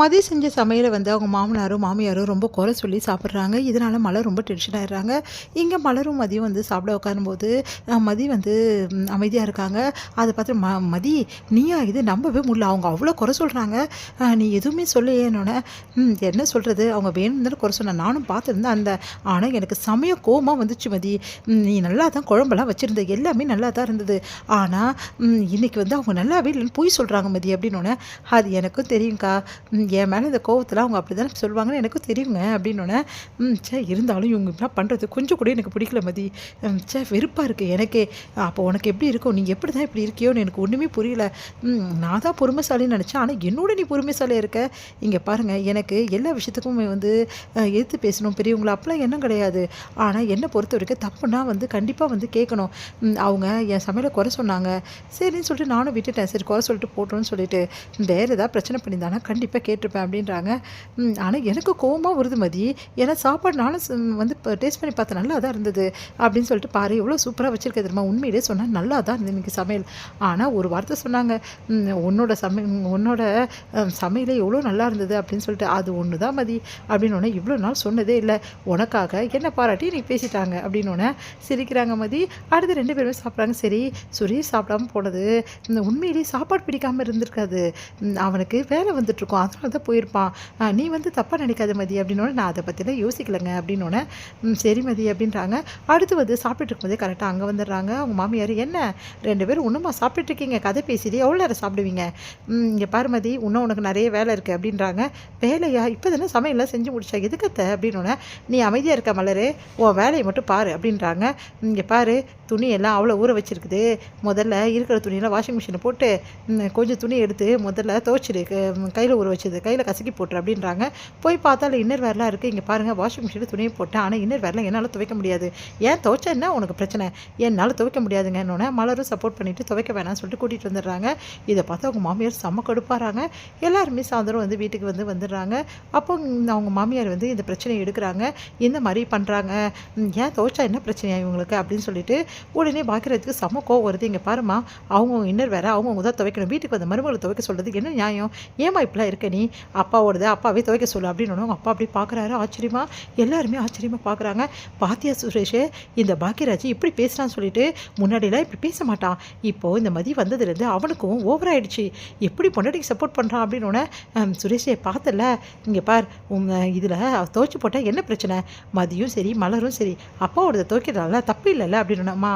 மதியம் செஞ்ச சமையலை வந்து அவங்க மாமனாரும் மாமியாரும் ரொம்ப குறை சொல்லி சாப்பிட்றாங்க. இதனால் மலர் ரொம்ப டென்ஷன் ஆகிடுறாங்க. இங்கே மலரும் மதியம் வந்து சாப்பிட உட்காரும்போது மதி வந்து அமைதியாக இருக்காங்க. அதை பார்த்து மதி நீயா இது நம்பவே முடியல, அவங்க அவ்வளோ குறை சொல்கிறாங்க, நீ எதுவுமே சொல்லையேன்னொன்னே என்ன சொல்கிறது, அவங்க வேணும்னு குறை சொன்னேன், நானும் பார்த்துருந்தேன் ஆனால் எனக்கு சமய கோபமாக வந்துச்சு மதி. நீ நல்லா தான் குழம்பெல்லாம் வச்சுருந்த, எல்லாமே நல்லா தான் இருந்தது, ஆனால் இன்றைக்கி வந்து அவங்க நல்லாவே இல்லைன்னு பொய் சொல்கிறாங்க மதி அப்படின்னோடனே, அது எனக்கும் தெரியுங்க்கா, என் மேலே இந்த கோவத்தில் அவங்க அப்படி தானே சொல்லுவாங்கன்னு எனக்கும் தெரியுங்க அப்படின்னோடனே, இருந்தாலும் இவங்க இப்படிலாம் பண்ணுறது கொஞ்சம் கூட எனக்கு பிடிக்கல மதி, வெறுப்பாக இருக்குது எனக்கே. அப்போ உனக்கு எப்படி இருக்கும், நீ எப்படி தான் இப்படி இருக்கியோன்னு எனக்கு ஒன்றுமே புரியல. நான் தான் பொறுமைசாலின்னு நினச்சேன், ஆனால் என்னோட நீ பொறுமைசாலியாக இருக்க. இங்கே பாருங்கள், எனக்கு எல்லா விஷயத்துக்குமே வந்து எதிர்த்து பேசணும் பெரியவங்களை அப்பெல்லாம் எண்ணம் கிடையாது. ஆனால் என்னை பொறுத்த வரைக்கும் தப்புனா வந்து கண்டிப்பாக வந்து கேட்கணும். அவங்க என் சமையலை குறை சொன்னாங்க, சரின்னு சொல்லிட்டு நானும் விட்டுட்டேன், சரி குறை சொல்லிட்டு போட்டோன்னு சொல்லிட்டு வேறு ஏதாவது பிரச்சனை பண்ணியிருந்தானா கண்டிப்பாக கேட்டிருப்பேன் அப்படின்றாங்க. ஆனால் எனக்கு கோவமாக வருது மதி, ஏன்னா சாப்பாடு நானும் வந்து இப்போ டேஸ்ட் பண்ணி பார்த்தேன், நல்லா தான் இருந்தது அப்படின்னு சொல்லிட்டு, பாரு எவ்வளோ சூப்பராக வச்சுருக்க தெரியுமா, உண்மையிலே சொன்னால் நல்லா தான் இருந்தது இன்றைக்கி சமையல். ஆனால் ஒரு வார்த்தை சொன்னாங்க, உன்னோட சமையலே எவ்வளோ நல்லா இருந்தது அப்படின்னு சொல்லிட்டு, அது ஒன்று தான் மதி அப்படின்னோடனே, இவ்வளோ நாள் சொன்னதே இல்லை, உனக்காக என்ன பாராட்டி நீ பேசிட்டாங்க அப்படின்னோடனே சிரிக்கிறாங்க மதி. அடுத்து 2 பேருமே சாப்பிட்றாங்க. சரி, சுரேஷ் சாப்பிடாம போனது உண்மையிலேயே சாப்பாடு பிடிக்காமல் இருந்திருக்காது, அவனுக்கு வேலை வந்துட்டுருக்கோம், அதனால தான் போயிருப்பான், நீ வந்து தப்பாக நினைக்காத மதி அப்படின்னோடனே, நான் அதை பற்றிலாம் யோசிக்கலைங்க அப்படின்னோடனே, சரி மதி அப்படின்றாங்க. அடுத்து வந்து சாப்பிட்டுட்டு இருக்கும்போதே கரெக்டாக அங்கே வந்துடுறாங்க அவங்க மாமியார். என்ன 2 பேரும் ஒன்றுமா சாப்பிட்டுருக்கீங்க, கதை பேசிட்டு எவ்வளோ நேரம் சாப்பிடுவீங்க, இங்கே பாரு மதி இன்னும் உனக்கு நிறைய வேலை இருக்குது அப்படின்றாங்க. வேலையா, இப்போ தானே சமையல்லாம் செஞ்சு முடிச்சா, எதுக்கத்த அப்படின்னோடனே, நீ அமைதியாக இருக்க மலரே, உன் வேலையை மட்டும் பாரு அப்படின்றாங்க. இங்கே பாரு துணியெல்லாம் அவ்வளோ ஊற வச்சுருக்குது, முதல்ல இருக்கிற துணியெல்லாம் வாஷிங் மிஷினில் போட்டு கொஞ்சம் துணி எடுத்து முதல்ல துவைச்சிடு, கையில் ஊற வச்சது கையில் கசக்கி போட்டுரு அப்படின்றாங்க. போய் பார்த்தாலும் இன்னர் வேர்லாம் இருக்குது, இங்கே பாருங்கள் வாஷிங் மிஷினில் துணியை போட்டேன், ஆனால் இன்னர் வேர்லாம் என்னால் துவைக்க முடியாது, ஏன் துவைச்சா என்ன உனக்கு பிரச்சனை, என்னால் துவைக்க முடியாதுங்கன்னொன்னே மலரும் சப்போர்ட் பண்ணிவிட்டு துவைக்க வேணாம்னு சொல்லிட்டு கூட்டிகிட்டு வந்துடுறாங்க. இதை பார்த்து அவங்க மாமியார் செம்ம கடுப்பாகிறாங்க. எல்லாருமே சாயந்தரம் வந்து வீட்டுக்கு வந்துடுறாங்க. அப்போ அவங்க மாமியார் வந்து இந்த பிரச்சனையை எடுக்கிறாங்க, இந்த மாதிரி பண்ணுறாங்க, ஏன் துவைச்சா என்ன பிரச்சனையா இவங்களுக்கு அப்படின்னு சொல்லிட்டு உடனே பாக்கிறதுக்கு செம்ம கோவம் வருது. இங்கே பாருமா, அவங்க இன்னர் வேறு அவங்கவுங்க தான் துவைக்கணும், வீட்டுக்கு வந்த மருமகளை துவைக்க சொல்கிறது என்ன நியாயம், ஏமா இப்படிலாம் இருக்க நீ, அப்பாவோடது அப்பாவே துவைக்க சொல்லு அப்படின்னு அப்பா அப்படி பார்க்குறாரு ஆச்சரியமா. எல்லாருமே ஆச்சரியமாக பார்க்குறாங்க. பாத்தியா சுரேஷ், இந்த பாக்கியராஜ் இப்படி பேசுகிறான்னு சொல்லிட்டு முன்னாடியெல்லாம் இப்படி பேச மாட்டான், இப்போது இந்த மதி வந்ததுலேருந்து அவனுக்கும் ஓவராயிடுச்சு, எப்படி பொண்டாட்டிக்கு சப்போர்ட் பண்ணுறான் அப்படின்னோடனே, சுரேஷே பார்த்தல, இங்கே பார் இதில் துவைச்சி போட்டால் என்ன பிரச்சனை, மதியும் சரி மலரும் சரி அப்பாவோட துவைக்கிறதால தப்பு இல்லைல்ல அப்படின்னோடமா,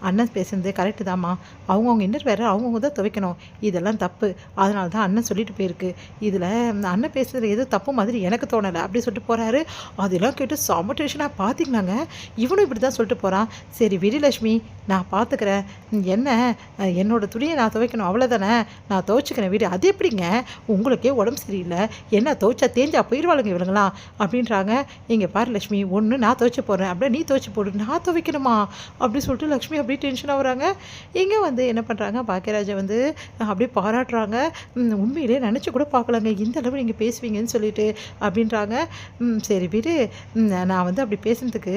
அண்ணன் பேசுறது கரெக்டு தாம்மா, அவங்கவுங்க இன்னர் வேறு அவங்கவுங்க தான் துவைக்கணும், இதெல்லாம் தப்பு, அதனால தான் அண்ணன் சொல்லிட்டு போயிருக்கு, இதில் அண்ணன் பேசுகிறது எதுவும் தப்பு மாதிரி எனக்கு தோணலை அப்படி சொல்லிட்டு போகிறாரு. அதெல்லாம் கேட்டு செம்ம டென்ஷனாக பார்த்தீங்கன்னாங்க, இவனும் இப்படி தான் சொல்லிட்டு போகிறான். சரி விஜயலட்சுமி நான் பார்த்துக்கிறேன், என்ன என்னோடய துணியை நான் துவைக்கணும் அவ்வளோதானே, நான் துவைச்சிக்கிறேன் வீடு, அது எப்படிங்க உங்களுக்கே உடம்பு சரியில்லை, என்ன துவைச்சா தேஞ்சா போயிடுவாளுங்க இவனுங்களாம் அப்படின்றாங்க. இங்கே பாரு லட்சுமி, ஒன்று நான் துவைச்ச போடுறேன் அப்படியே நீ துவைச்சி போடு, நான் துவைக்கணுமா அப்படி சொல்லிட்டு லக்ஷ்மி அப்படியே டென்ஷன் ஆகுறாங்க. இங்கே வந்து என்ன பண்ணுறாங்க, பாக்கியராஜை வந்து அப்படியே பாராட்டுறாங்க. உண்மையிலே நினச்சி கூட பார்க்கலாங்க இந்த அளவு நீங்கள் பேசுவீங்கன்னு சொல்லிட்டு அப்படின்றாங்க. சரி விடு, நான் வந்து அப்படி பேசுனதுக்கு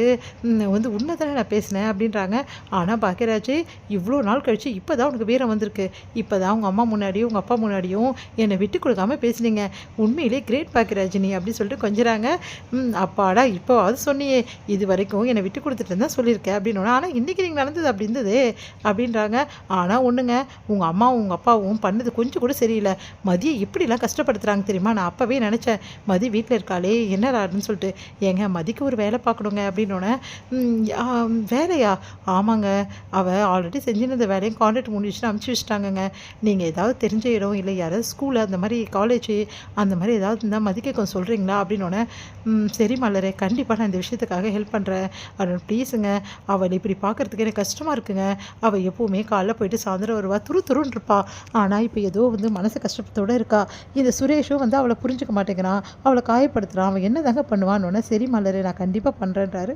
வந்து உண்மை தானே நான் பேசினேன் அப்படின்றாங்க. ஆனால் பாக்கியராஜ் இவ்வளோ நாள் கழித்து இப்போ தான் உனக்கு வீரம் வந்திருக்கு, இப்போ தான் உங்கள் அம்மா முன்னாடியும் உங்கள் அப்பா முன்னாடியும் என்னை விட்டு கொடுக்காமல் பேசுனீங்க, உண்மையிலே கிரேட் பாக்கியராஜ் நீ அப்படின்னு சொல்லிட்டு கொஞ்சிறாங்க. அப்பாடா இப்போ அது சொன்னியே, இது வரைக்கும் என்னை விட்டு கொடுத்துட்டு தான் சொல்லியிருக்கேன் அப்படின்னோட, ஆனால் இன்றைக்கி நீங்கள் நடந்தது அப்படி இருந்தது அப்படின்றாங்க. ஆனால் ஒன்றுங்க, உங்கள் அம்மாவும் உங்கள் அப்பாவும் பண்ணது கொஞ்சம் கூட சரியில்லை, மதியை எப்படிலாம் கஷ்டப்படுத்துகிறாங்க தெரியுமா, நான் அப்போவே நினச்சேன் மதி வீட்டில் இருக்காளே என்னடான்னு சொல்லிட்டு, ஏங்க மதிக்கு ஒரு வேலை பார்க்கணுங்க அப்படின்னோடனே, வேலையா, ஆமாங்க அவள் ஆல்ரெடி செஞ்சிருந்த வேலையும் கான்ட்ராக்ட் முடிச்சுட்டு அமுச்சு வச்சுட்டாங்கங்க, நீங்கள் ஏதாவது தெரிஞ்ச இடம் இல்லை யாராவது ஸ்கூலு அந்த மாதிரி காலேஜ் அந்த மாதிரி ஏதாவது இருந்தால் மதிக்க கொஞ்சம் சொல்கிறீங்களா அப்படின்னோடனே, சரி மலரே கண்டிப்பாக நான் இந்த விஷயத்துக்காக ஹெல்ப் பண்ணுறேன், அவள் ப்ளீஸுங்க, அவள் இப்படி பார்க்குறதுக்கு எனக்கு கஷ்டமாக இருக்குங்க, அவள் எப்போவுமே காலைல போயிட்டு சாயந்தரம் வருவா, துருன்னு இருப்பா, ஆனால் இப்போ ஏதோ வந்து மனசு கஷ்டத்தோடு இருக்கா, இந்த சுரேஷும் வந்து அவளை புரிஞ்சுக்க மாட்டேங்கிறான், அவளை காயப்படுத்துகிறான், அவன் என்ன தாங்க பண்ணுவான்னு, சரி மலரே நான் கண்டிப்பாக பண்ணுறேன்றாரு.